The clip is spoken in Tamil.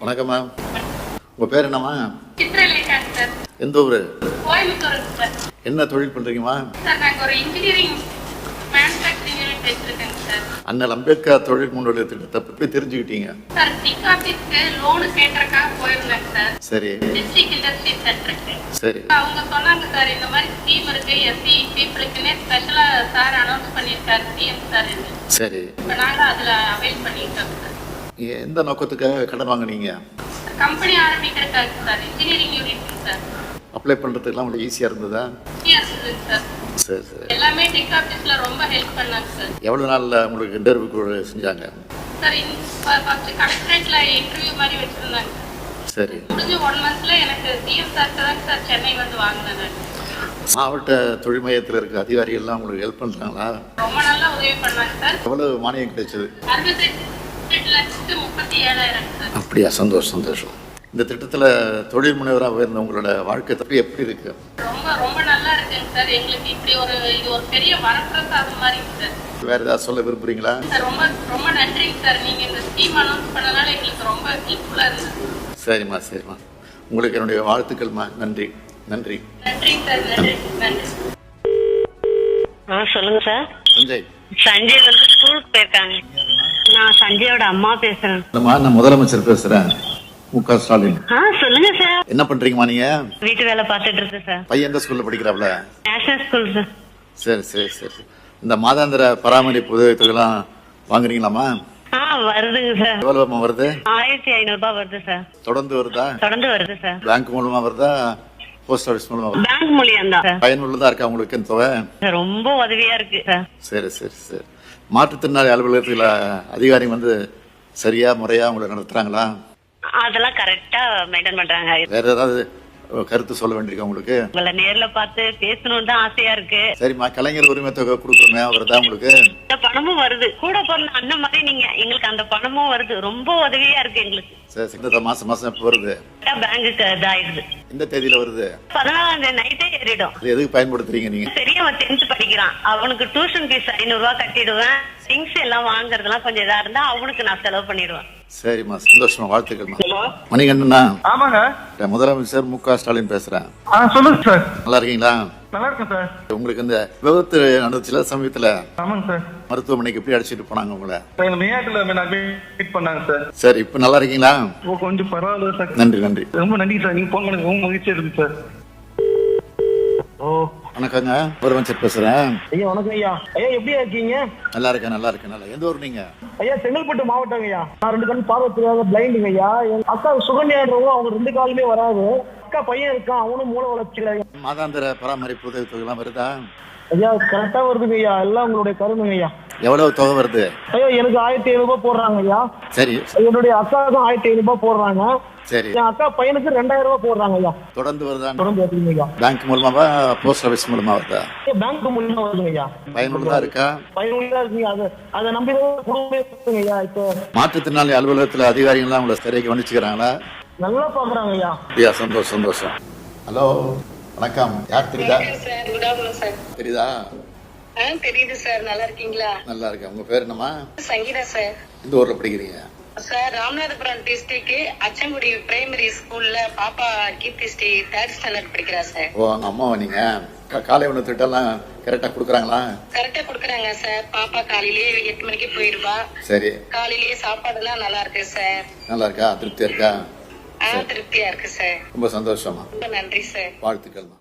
வணக்கம்மா. உங்கள் பேர் என்னம்மா? சித்ரலேகாங்க சார். எந்த ஊர்? கோயம்புத்தூர் சார். என்ன தொழில் பண்ணுறீங்கம்மா? சார் நாங்கள் ஒரு இன்ஜினியரிங் மேனுஃபேக்சரிங் யூனிட் வச்சுருக்கேங்க சார். அண்ணல் அம்பேத்கர் தொழில் முன்னோடி திட்டத்தை பற்றி தெரிஞ்சுக்கிட்டீங்க? சார் டிக் ஆஃபீஸ்க்கு லோனு கேட்கறதுக்காக போயிருந்தேங்க சார். சரி. டிஸ்ட்ரிக்ட் இண்டஸ்ட்ரி சென்டருக்கு. சரி. அவங்க சொன்னாங்க சார் இந்த மாதிரி ஸ்கீம் இருக்கு எஸ்சி பீப்புளுக்குன்னே ஸ்பெஷலாக சார் அனௌன்ஸ் பண்ணியிருக்காரு சிஎம் சார். சரி. இப்போ நாங்கள் அதில் அவைல் பண்ணியிருக்கோம் சார். எந்த நோக்கத்துக்காக கடன் வாங்குனீங்க? கம்பெனி ஆரம்பிக்கிறதுக்காக sir. Engineering unit sir. Apply பண்ணுறதுக்கெல்லாம் உங்களுக்கு ஈஸியாக இருந்ததா? சார் சரி சரி. எல்லாமே டிக் ஆஃபீஸில் ரொம்ப ஹெல்ப் பண்ணாங்க சார். எவ்வளோ நாளில் உங்களுக்கு இன்டர்வியூ செஞ்சாங்க? சார் ஃபர்ஸ்ட் கலெக்டரேட்ல இன்டர்வியூ மாதிரி வச்சிருந்தாங்க. சரி. முடிஞ்ச 1 மந்த்ல எனக்கு சிஎம் சார் தான் சார் சென்னை வந்து வாங்கினேன். மாவட்ட தொழில் மையத்தில் இருக்க அதிகாரிகள்லாம் உங்களுக்கு ஹெல்ப் பண்ணுறாங்களா? ரொம்ப நல்லா உதவி பண்ணாங்க சார். எவ்வளோ மானியம் கிடைச்சது? 68,37,000 சார். அப்படியா? சந்தோஷம் சந்தோஷம். இந்த திட்டத்தில் தொழில் முனைவராக இருந்த உங்களோட வாழ்க்கை தப்பி எப்படி இருக்கு? ரொம்ப ரொம்ப நல்லா இருக்குங்க சார். எங்களுக்கு இப்படி இது ஒரு பெரிய வரப்பிரசாதம் மாதிரி சார். வேற ஏதாவது சொல்ல விரும்புறீங்களா? சார் ரொம்ப ரொம்ப நன்றிங்க சார். நீங்க இந்த ஸ்கீம் அனௌன்ஸ் பண்ணனால எங்களுக்கு ரொம்ப ஹெல்ப்ஃபுல்லா இருந்தது. சரிம்மா சரிம்மா. உங்களுக்கு என்னுடைய வாழ்த்துக்கள்மா. நன்றி நன்றி. நன்றிங்க சார். நன்றி நன்றி. சொல்லுங்க சார். சஞ்சய். சஞ்சய் வந்து ஸ்கூலுக்கு போயிருக்காங்க. நான் சஞ்சயோட அம்மா பேசுறேன். நான் முதலமைச்சர் பேசுறேன், மு.க. ஸ்டாலின். சொல்லுங்க சார். என்ன பண்றீங்கம்மா நீங்க? வீட்டு வேலை பார்த்துட்டு இருக்கு சார். பையன் எந்த ஸ்கூல்ல படிக்கிறாப்ல? National school sir. சரி சரி சரி. இந்த மாதாந்திர பராமரிப்பு உதவித்தொகைலாம் வாங்குறீங்களாம்மா? வருதுங்க சார். எவ்வளவுமா வருது? 1500 ரூபாய் வருது சார். தொடர்ந்து வருதா? தொடர்ந்து வருது சார். பேங்க் மூலமா வருதா, போஸ்ட் ஆபீஸ் மூலமா வருதா? பேங்க் மூலியம் தான். பயனுள்ளதா இருக்கா உங்களுக்கு இந்த தொகை? ரொம்ப உதவியா இருக்கு சார். சரி சரி சரி. மாற்றுத்திறனாளி அலுவலகத்தில் அதிகாரி வந்து சரியா முறையா உங்களை நடத்துறாங்களா? அதெல்லாம் கரெக்டா மெயின்டைன் பண்றாங்க. வேற ஏதாவது கருத்து சொல்ல வேண்டியிருக்கா உங்களுக்கு? உங்களை நேர்ல பார்த்து பேசணும்னு தான் ஆசையா இருக்கு. சரிம்மா. கலைஞர் உரிமை தொகை கொடுக்குறோமே, வருதா உங்களுக்கு? இந்த பணமும் வருது. கூட பிறந்த அண்ணன் மாதிரி நீங்க எங்களுக்கு அந்த பணமும் வருது. ரொம்ப உதவியா இருக்கு எங்களுக்கு. சரி. இந்த மாசம் மாசம் எப்போ வருது? பேங்குக்கு இதாயிடுது. இந்த தேதியில வருது? 14ஆம் தேதி நைட்டே ஏறிடும். அது எதுக்கு பயன்படுத்துறீங்க நீங்க? சரி, அவன் 10th படிக்கிறான். அவனுக்கு டியூஷன் ஃபீஸ் 500 ரூபாய் கட்டிடுவேன். திங்ஸ் எல்லாம் வாங்குறதுலாம் கொஞ்சம் இதா இருந்தா அவனுக்கு நான் செலவு பண்ணிடுவேன். சரிம்மா. சந்தோஷமா. வாழ்த்துக்கள்மா. மணிகண்டனா? ஆமாங்க. முதலமைச்சர் மு.க. ஸ்டாலின் பேசுறேன். சொல்லுங்க சார். நல்லா இருக்கீங்களா? நல்லா இருக்கேன் சார். உங்களுக்கு இந்த விபத்து நடந்துச்சுல சமயத்துல, ஆமாங்க சார். மருத்துவமனைக்கு எப்படி அழைச்சிட்டு போனாங்க உங்களை? எங்க மேயாட்டுல அட்மிட் பண்ணாங்க சார். சரி. இப்ப நல்லா இருக்கீங்களா? கொஞ்சம் பரவாயில்ல சார். நன்றி நன்றி. ரொம்ப நன்றி சார். நீங்க போன் பண்ணி ரொம்ப மகிழ்ச்சியா இருக்கு சார். வணக்கங்க. முதலமைச்சர் பேசுறேன். ஐயா வணக்கம் ஐயா. ஐயா எப்படியா இருக்கீங்க? நல்லா இருக்கேன் நல்லா இருக்கேன். நல்லா. எந்த ஊர் நீங்க? ஐயா செங்கல்பட்டு மாவட்டம் ஐயா. நான் 2 கண் பார்வை தெரியாத பிளைண்டுங்க ஐயா. என் அக்கா சுகன்யான்றவங்க, அவங்க 2 காலுமே வராது. அக்கா பையன் இருக்கான், அவனும் மூளை வளர்ச்சியில. மாதாந்திர பராமரிப்பு உதவி தொகை எல்லாம் வருதா? ஐயா கரெக்டா வருதுங்க ஐயா. எல்லாம் உங்களுடைய கருணுங்க ஐயா. எவ்வளவு தொகை வருது? ஐயா எனக்கு 1500 ரூபாய் போடுறாங்க ஐயா. சரி. என்னுடைய அக்காவுக்கும் 1500 ரூபாய் போடுறாங்க. சரி. என் அக்கா பையனுக்கு 2000 ரூபாய் போடுறாங்க ஐயா. தொடர்ந்து வருதா? தொடர்ந்து வருதுங்க ஐயா. பேங்க் மூலமாவா, போஸ்ட் ஆபீஸ் மூலமா வருதா? பேங்க் மூலமா வருதுங்க ஐயா. பயனுள்ளதா இருக்கா? பயனுள்ளதா இருக்குங்க. அதை நம்பிதான் குடும்பமே இருக்குங்க ஐயா. இப்போ மாற்றுத்திறனாளி அலுவலகத்துல அதிகாரிகள்லாம் உங்களை சரியாக கவனிச்சுக்கிறாங்களா? நல்லா பாக்குறாங்க ஐயா. அப்படியா? சந்தோஷம் சந்தோஷம். ஹலோ வணக்கம். யார் தெரியுதா? தெரியுதா? தெரியுது சார். நல்லா இருக்கீங்களா? நல்லா இருக்கேன். உங்க பேர் என்னம்மா? சங்கீதா சார். இந்த ஊர்ல படிக்கிறீங்க? Sir Ramanathapuram district Achankudi primary ஸ்கூல்ல பாப்பா கீர்த்தி ஸ்ரீ 3rd ஸ்டாண்டர்ட் படிக்கிறா சார். ஓ, அங்க அம்மாவா நீங்க? காலை உணவு திட்டம்லாம் கரெக்டா கொடுக்குறாங்களா? கரெக்டா கொடுக்குறாங்க சார். பாப்பா காலையிலேயே 8 மணிக்கு போயிருவா. சரி. காலையிலேயே சாப்பாடுலாம் நல்லா இருக்கு சார். நல்லா இருக்கா? திருப்தியா இருக்கா? திருப்தியா இருக்கு சார். ரொம்ப சந்தோஷமா. ரொம்ப நன்றி சார். வாழ்த்துக்கள்மா.